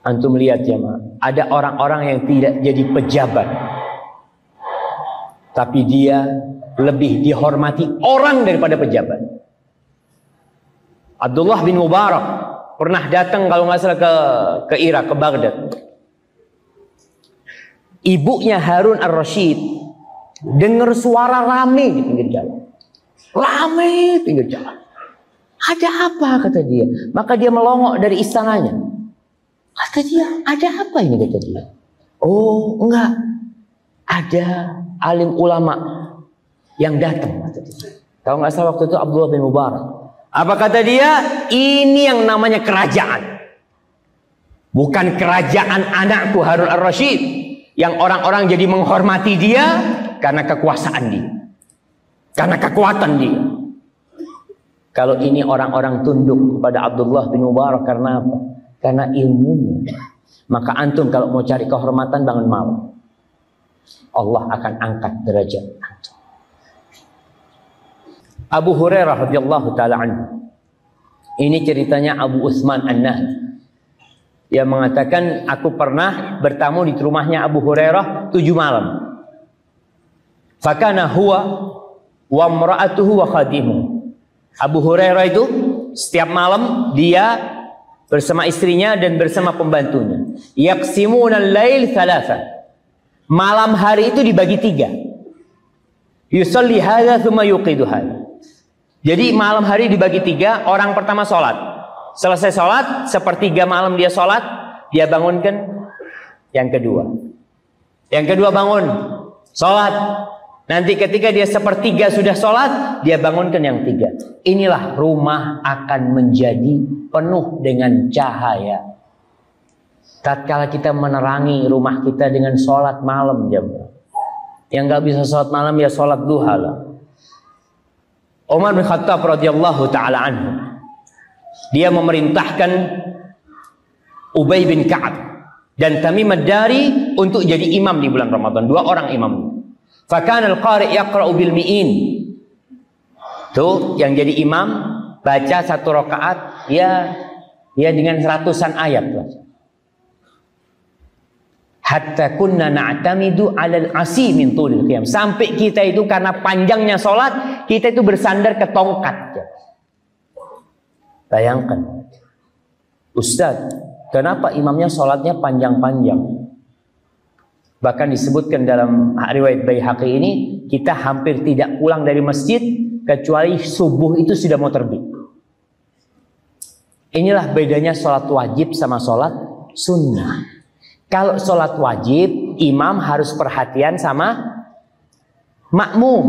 Antum lihat ya, ada orang-orang yang tidak jadi pejabat, tapi dia lebih dihormati orang daripada pejabat. Abdullah bin Mubarak pernah datang kalau nggak salah ke Irak, ke Baghdad. Ibunya Harun ar-Rasyid dengar suara rame di pinggir jalan. Rame di pinggir jalan. Ada apa, kata dia. Maka dia melongok dari istananya. Kata dia, ada apa ini, kata dia. Oh enggak, ada alim ulama yang datang, kata dia. Kalau nggak salah waktu itu Abdullah bin Mubarak. Apa kata dia? Ini yang namanya kerajaan. Bukan kerajaan anakku Harun ar-Rasyid, yang orang-orang jadi menghormati dia karena kekuasaan dia, karena kekuatan dia. Kalau ini orang-orang tunduk kepada Abdullah bin Mubarak karena apa? Karena ilmunya. Maka antum kalau mau cari kehormatan bangun malam, Allah akan angkat derajat antum. Abu Hurairah radhiyallahu taala anhu. Ini ceritanya Abu Utsman An-Nahdi. Dia mengatakan, aku pernah bertamu di rumahnya Abu Hurairah 7 malam. Fakana huwa wa imra'atuhu wa khadimuhu. Abu Hurairah itu setiap malam dia bersama istrinya dan bersama pembantunya. Yaqsimuna al-lail thalatha. Malam hari itu dibagi 3. Yusalli hadza tsumma yuqidu hadza. Jadi malam hari dibagi 3. Orang pertama sholat. Selesai sholat, sepertiga malam dia sholat, dia bangunkan yang kedua. Yang kedua bangun, sholat. Nanti ketika dia sepertiga sudah sholat, dia bangunkan yang 3. Inilah rumah akan menjadi penuh dengan cahaya. Tatkala kita menerangi rumah kita dengan sholat malam, jemaah. Yang nggak bisa sholat malam ya sholat duha lah. Umar bin Khattab radhiyallahu taala anhu, dia memerintahkan Ubay bin Ka'ab dan Tamim ad-Dari untuk jadi imam di bulan Ramadan. 2 orang imam. Fakana al-qari' yaqra'u bil mi'in. Tuh yang jadi imam baca 1 rakaat ya dengan 100-an ayat. Hatta kunna na'tamidu 'alal 'asi min tulil qiyam. Sampai kita itu karena panjangnya sholat, kita itu bersandar ke tongkat. Bayangkan, Ustaz, kenapa imamnya sholatnya panjang-panjang? Bahkan disebutkan dalam riwayat Baihaqi ini, kita hampir tidak pulang dari masjid kecuali subuh itu sudah mau terbit. Inilah bedanya sholat wajib sama sholat sunnah. Kalau sholat wajib, imam harus perhatian sama makmum,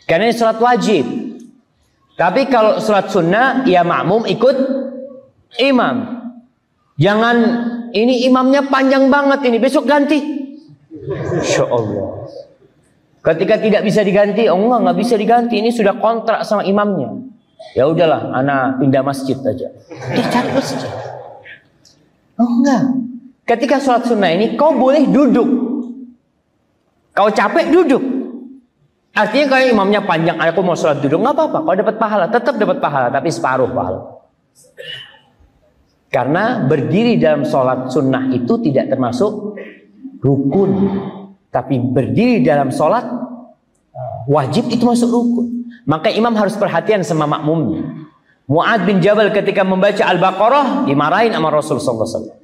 karena ini sholat wajib. Tapi kalau sholat sunnah, ya makmum ikut imam. Jangan ini imamnya panjang banget ini, besok ganti. Insya Allah. Ketika tidak bisa diganti, oh nggak bisa diganti. Ini sudah kontrak sama imamnya. Ya udahlah, ana pindah masjid aja. Dia cari masjid. Oh enggak. Ketika sholat sunnah ini, kau boleh duduk. Kau capek duduk. Artinya kalau imamnya panjang, aku mau sholat duduk, nggak apa-apa. Kau dapat pahala, tetap dapat pahala, tapi separuh pahala. Karena berdiri dalam sholat sunnah itu tidak termasuk rukun, tapi berdiri dalam sholat wajib itu masuk rukun. Maka imam harus perhatian sama makmumnya. Mu'ad bin Jabal ketika membaca Al-Baqarah dimarahin sama Rasul sallallahu alaihi wasallam.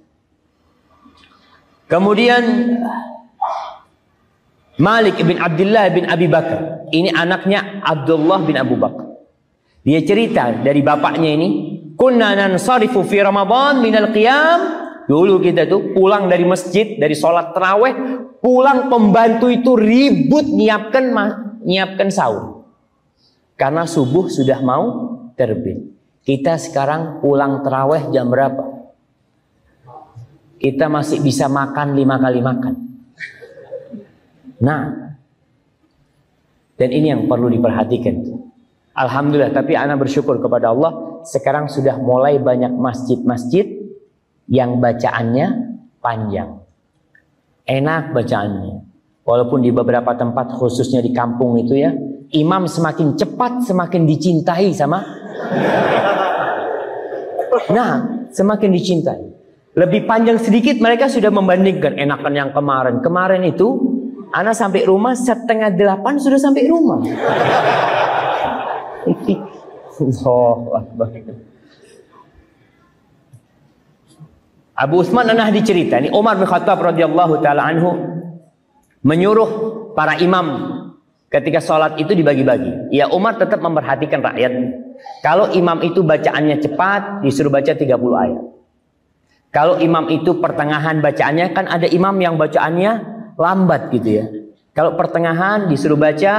Kemudian Malik bin Abdullah bin Abi Bakar, ini anaknya Abdullah bin Abu Bakar. Dia cerita dari bapaknya ini, kunna nansarifu fi Ramadan minal qiyam. Dulu kita tuh pulang dari masjid, dari sholat tarawih, pulang pembantu itu ribut nyiapkan sahur. Karena subuh sudah mau terbit. Kita sekarang pulang tarawih jam berapa? Kita masih bisa makan 5 kali makan. Nah, dan ini yang perlu diperhatikan. Alhamdulillah, tapi ana bersyukur kepada Allah, sekarang sudah mulai banyak masjid-masjid yang bacaannya panjang. Enak bacaannya. Walaupun di beberapa tempat, khususnya di kampung itu ya, imam semakin cepat semakin dicintai sama. Nah, semakin dicintai. lebih panjang sedikit, mereka sudah membandingkan enakan yang kemarin. Kemarin itu ana sampai rumah 7:30 sudah sampai rumah. Abu Utsman An-Nahdi cerita, ini Umar bin Khattab radhiyallahu taala anhu menyuruh para imam ketika sholat itu dibagi-bagi. Ya, Umar tetap memperhatikan rakyat. Kalau imam itu bacaannya cepat, disuruh baca 30 ayat. Kalau imam itu pertengahan bacaannya, kan ada imam yang bacaannya lambat gitu ya. Kalau pertengahan disuruh baca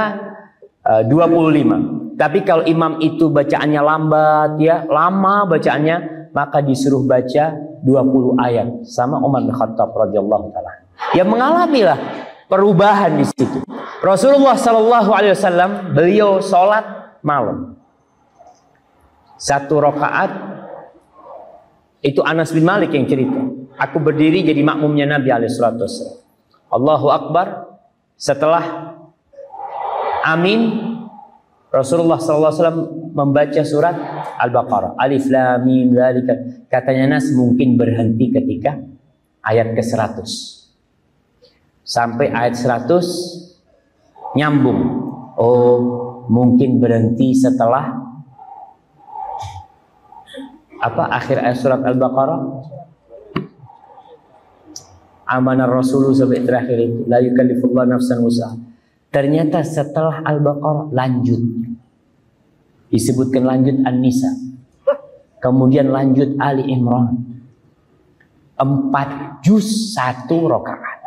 25. Tapi kalau imam itu bacaannya lambat ya, lama bacaannya, maka disuruh baca 20 ayat. Sama Umar bin Khattab radhiyallahu taala. Ya, mengalamilah perubahan di situ. Rasulullah sallallahu alaihi wasallam beliau sholat malam. 1 rakaat itu Anas bin Malik yang cerita. Aku berdiri jadi makmumnya Nabi alaihi salatu wasallam. Allahu Akbar. Setelah amin, Rasulullah sallallahu alaihi wasallam membaca surat Al-Baqarah. Alif Lam Mim dzalika. Katanya Nas mungkin berhenti ketika ayat ke-100. Sampai ayat 100 nyambung. Oh, mungkin berhenti setelah akhir ayat surat Al-Baqarah. Amanar Rasul sampai terakhir itu, la yukallifullahu nafsan wus'aha. Ternyata setelah Al-Baqarah lanjut. Disebutkan lanjut An-Nisa. Kemudian lanjut Ali Imran. 4 juz 1 rakaat.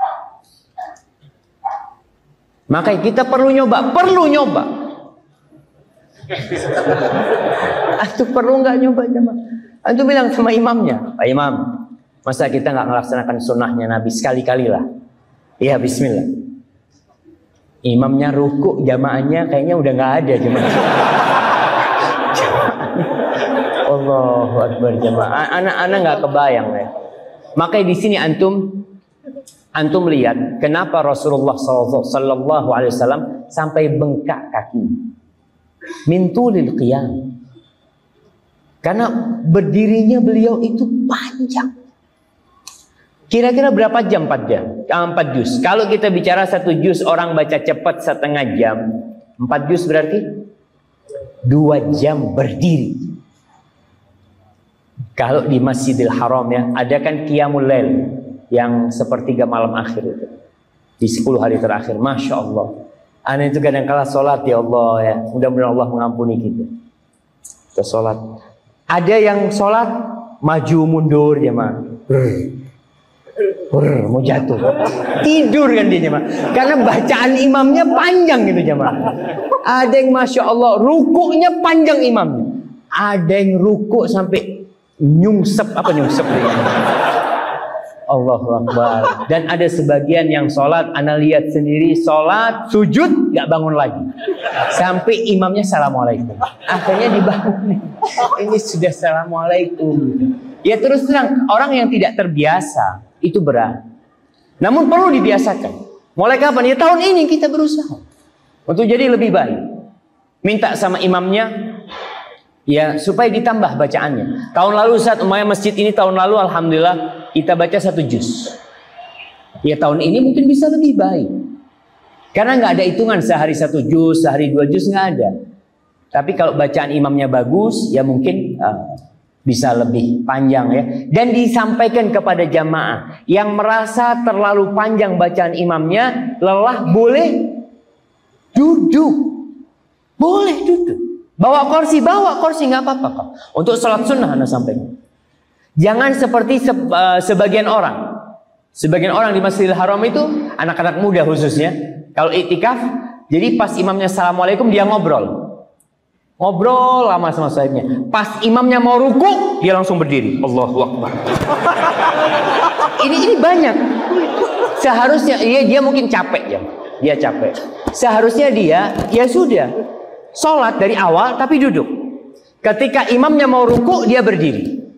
Maka kita perlu nyoba. Antum perlu nggak nyoba jemaah? Antum bilang sama imamnya, Pak Imam, masa kita nggak melaksanakan sunnahnya Nabi sekali-kali lah? Iya, bismillah. Imamnya rukuk, jamaahnya kayaknya udah nggak ada jemaah. Allahu Akbar jemaah. Anak-anak nggak kebayang ya. Makanya di sini antum lihat kenapa Rasulullah sallallahu alaihi wasallam sampai bengkak kaki. Min tulil qiyam. Karena berdirinya beliau itu panjang. Kira-kira berapa jam? 4 jam. 4 juz. Kalau kita bicara 1 juz orang baca cepat setengah jam, 4 juz berarti 2 jam berdiri. Kalau di Masjidil Haram ya, ada kan Qiyamul Lail yang sepertiga malam akhir itu. Di 10 hari terakhir, Masya Allah. Ana itu kadang-kala sholat ya Allah ya. Mudah-mudahan Allah mengampuni kita. Kita sholat. Ada yang sholat maju mundur jemaah. Mau jatuh. Tidur kan dia jemaah. Karena bacaan imamnya panjang gitu jemaah. Ada yang Masya Allah rukuknya panjang imamnya. Ada yang rukuk sampai nyungsep. Apa nyungsep? Allahu Akbar. Dan ada sebagian yang sholat, ana lihat sendiri sholat, sujud, gak bangun lagi. Sampai imamnya Assalamualaikum. Akhirnya dibangun. Ini sudah Assalamualaikum. Ya terus terang, orang yang tidak terbiasa, itu berat. Namun perlu dibiasakan. Mulai kapan? Ya tahun ini kita berusaha. Untuk jadi lebih baik. Minta sama imamnya, ya supaya ditambah bacaannya. Tahun lalu saat umpamanya masjid ini tahun lalu alhamdulillah kita baca 1 juz. Ya tahun ini mungkin bisa lebih baik. Karena nggak ada hitungan sehari 1 juz, sehari 2 juz nggak ada. Tapi kalau bacaan imamnya bagus, ya mungkin bisa lebih panjang ya. Dan disampaikan kepada jamaah yang merasa terlalu panjang bacaan imamnya, lelah boleh duduk, boleh duduk. Bawa kursi nggak apa-apa kok. Untuk sholat sunnah anda sampaikan. Jangan seperti sebagian orang. Sebagian orang di Masjidil Haram itu anak-anak muda khususnya. Kalau iktikaf, jadi pas imamnya Assalamualaikum dia ngobrol lama sama sahibnya. Pas imamnya mau ruku, dia langsung berdiri. Allahu Akbar. ini banyak. Seharusnya dia mungkin capek ya. Dia capek. Seharusnya dia ya sudah sholat dari awal tapi duduk. Ketika imamnya mau ruku dia berdiri.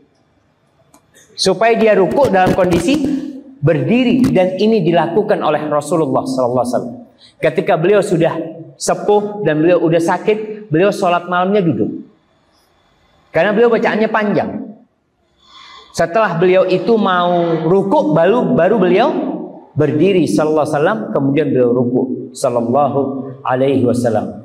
Supaya dia ruku dalam kondisi berdiri, dan ini dilakukan oleh Rasulullah SAW. Ketika beliau sudah sepuh dan beliau sudah sakit, beliau sholat malamnya duduk. Karena beliau bacaannya panjang. Setelah beliau itu mau rukuk, baru beliau berdiri sallallahu alaihi wasallam, kemudian beliau rukuk sallallahu alaihi wasallam.